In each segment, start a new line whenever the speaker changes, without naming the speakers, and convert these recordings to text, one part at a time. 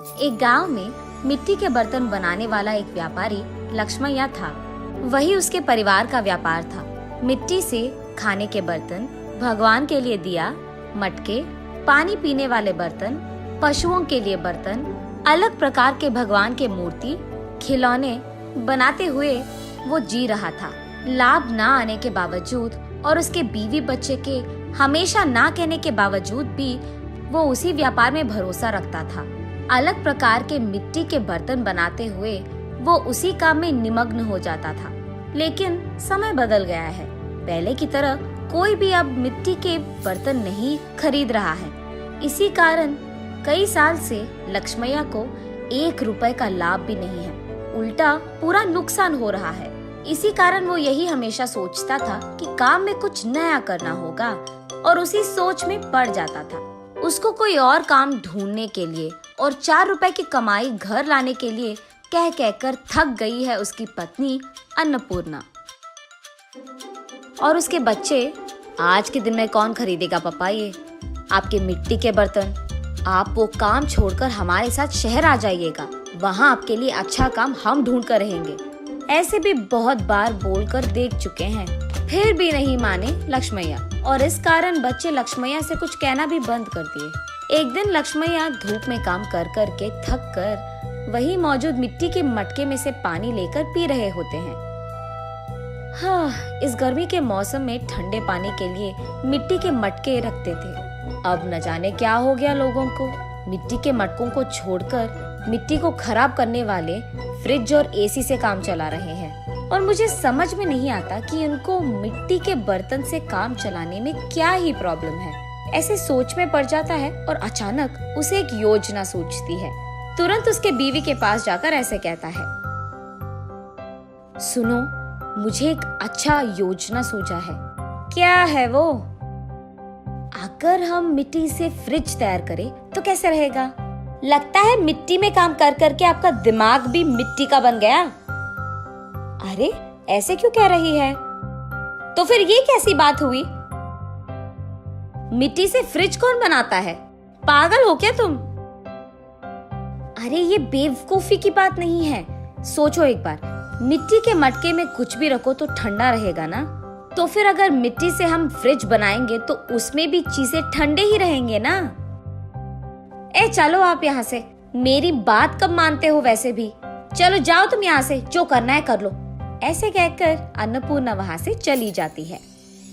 एक गांव में मिट्टी के बर्तन बनाने वाला एक व्यापारी लक्ष्मैया था। वही उसके परिवार का व्यापार था। मिट्टी से खाने के बर्तन, भगवान के लिए दिया, मटके, पानी पीने वाले बर्तन, पशुओं के लिए बर्तन, अलग प्रकार के भगवान के मूर्ति, खिलौने बनाते हुए वो जी रहा था। लाभ ना आने के बावजूद और उसके बीवी बच्चे के हमेशा ना कहने के बावजूद भी वो उसी व्यापार में भरोसा रखता था। अलग प्रकार के मिट्टी के बर्तन बनाते हुए वो उसी काम में निमग्न हो जाता था। लेकिन समय बदल गया है। पहले की तरह कोई भी अब मिट्टी के बर्तन नहीं खरीद रहा है। इसी कारण कई साल से लक्ष्मैया को 1 रुपए का लाभ भी नहीं है, उल्टा पूरा नुकसान हो रहा है। इसी कारण वो यही हमेशा सोचता था कि काम में कुछ नया करना होगा और उसी सोच में पड़ जाता था। उसको कोई और काम ढूंढने के लिए और 4 रुपए की कमाई घर लाने के लिए कह कहकर थक गई है उसकी पत्नी अन्नपूर्णा। और उसके बच्चे, आज के दिन में कौन खरीदेगा पापा ये आपके मिट्टी के बर्तन? आप वो काम छोड़कर हमारे साथ शहर आ जाइएगा, वहाँ आपके लिए अच्छा काम हम ढूंढ कर रहेंगे। ऐसे भी बहुत बार बोलकर देख चुके हैं, फिर भी नहीं माने लक्ष्मैया। और इस कारण बच्चे लक्ष्मैया से कुछ कहना भी बंद कर दिए। एक दिन लक्ष्मैया धूप में काम कर कर के थक कर वही मौजूद मिट्टी के मटके में से पानी लेकर पी रहे होते हैं। हाँ, इस गर्मी के मौसम में ठंडे पानी के लिए मिट्टी के मटके रखते थे। अब न जाने क्या हो गया लोगों को। मिट्टी के मटकों को छोड़कर मिट्टी को खराब करने वाले फ्रिज और एसी से काम चला रहे हैं। और मुझे समझ में नहीं आता कि उनको मिट्टी के बर्तन से काम चलाने में क्या ही प्रॉब्लम है। ऐसे सोच में पड़ जाता है और अचानक उसे एक योजना सूझती है। तुरंत उसके बीवी के पास जाकर ऐसे कहता है, सुनो, मुझे एक अच्छा योजना सूझा है। क्या है वो? अगर हम मिट्टी से फ्रिज तैयार करें तो कैसे रहेगा? लगता है मिट्टी में काम कर करके आपका दिमाग भी मिट्टी का बन गया। अरे, ऐसे क्यों कह रही है? तो फिर ये कैसी बात हुई? मिट्टी से फ्रिज कौन बनाता है? पागल हो क्या तुम? अरे, ये बेवकूफी की बात नहीं है। सोचो एक बार, मिट्टी के मटके में कुछ भी रखो तो ठंडा रहेगा ना। तो फिर अगर मिट्टी से हम फ्रिज बनाएंगे तो उसमें भी चीजें ठंडे ही रहेंगे ना। ए चलो आप यहाँ से, मेरी बात कब मानते हो वैसे भी। चलो जाओ तुम यहाँ से, जो करना है कर लो। ऐसे कहकर अन्नपूर्णा वहाँ से चली जाती है।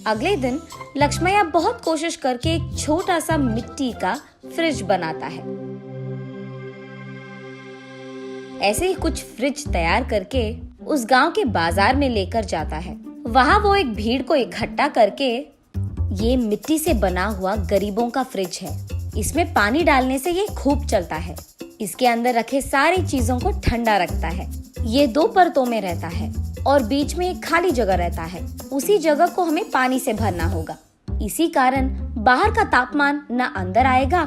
अगले दिन लक्ष्मैया बहुत कोशिश करके एक छोटा सा मिट्टी का फ्रिज बनाता है। ऐसे ही कुछ फ्रिज तैयार करके उस गांव के बाजार में लेकर जाता है। वहाँ वो एक भीड़ को इकट्ठा करके, ये मिट्टी से बना हुआ गरीबों का फ्रिज है, इसमें पानी डालने से ये खूब चलता है। इसके अंदर रखे सारी चीजों को ठंडा रखता है। ये 2 परतों में रहता है और बीच में एक खाली जगह रहता है। उसी जगह को हमें पानी से भरना होगा। इसी कारण बाहर का तापमान न अंदर आएगा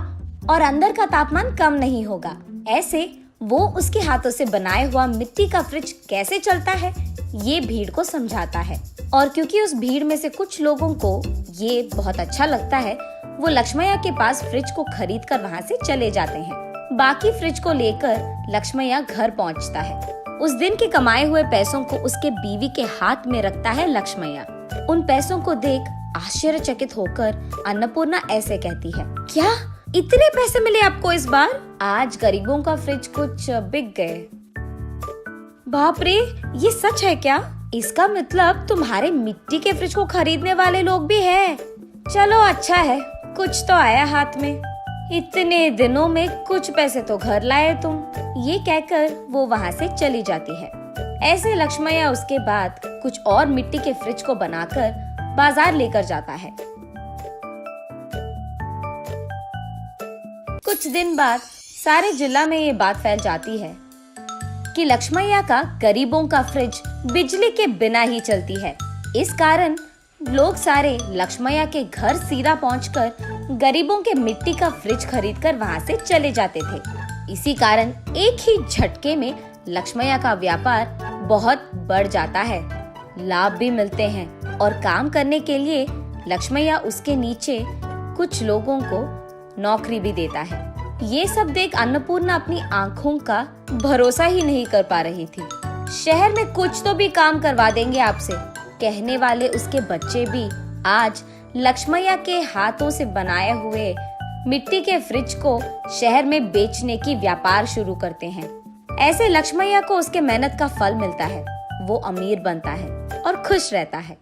और अंदर का तापमान कम नहीं होगा। ऐसे वो उसके हाथों से बनाया हुआ मिट्टी का फ्रिज कैसे चलता है ये भीड़ को समझाता है। और क्योंकि उस भीड़ में से कुछ लोगों को ये बहुत अच्छा लगता है, वो लक्ष्मैया के पास फ्रिज को खरीद कर वहाँ से चले जाते हैं। बाकी फ्रिज को लेकर लक्ष्मैया घर पहुँचता है। उस दिन के कमाए हुए पैसों को उसके बीवी के हाथ में रखता है लक्ष्मैया। उन पैसों को देख आश्चर्यचकित होकर अन्नपूर्णा ऐसे कहती है, क्या इतने पैसे मिले आपको इस बार? आज गरीबों का फ्रिज कुछ बिक गए। बाप रे, ये सच है क्या? इसका मतलब तुम्हारे मिट्टी के फ्रिज को खरीदने वाले लोग भी हैं। चलो अच्छा है, कुछ तो आया हाथ में। इतने दिनों में कुछ पैसे तो घर लाए तुम। ये कहकर वो वहाँ से चली जाती है। ऐसे लक्ष्मैया उसके बाद कुछ और मिट्टी के फ्रिज को बनाकर बाजार लेकर जाता है। कुछ दिन बाद सारे जिला में ये बात फैल जाती है कि लक्ष्मैया का गरीबों का फ्रिज बिजली के बिना ही चलती है। इस कारण लोग सारे लक्ष्मैया के घर सीधा पहुंचकर गरीबों के मिट्टी का फ्रिज खरीदकर वहां से चले जाते थे। इसी कारण एक ही झटके में लक्ष्मैया का व्यापार बहुत बढ़ जाता है, लाभ भी मिलते हैं और काम करने के लिए लक्ष्मैया उसके नीचे कुछ लोगों को नौकरी भी देता है। ये सब देख अन्नपूर्णा अपनी आंखों का भरोसा ही नहीं कर पा रही थी। शहर में कुछ तो भी काम करवा देंगे आपसे, कहने वाले उसके बच्चे भी आज लक्ष्मैया के हाथों से बनाए हुए मिट्टी के फ्रिज को शहर में बेचने की व्यापार शुरू करते हैं। ऐसे लक्ष्मैया को उसके मेहनत का फल मिलता है, वो अमीर बनता है और खुश रहता है।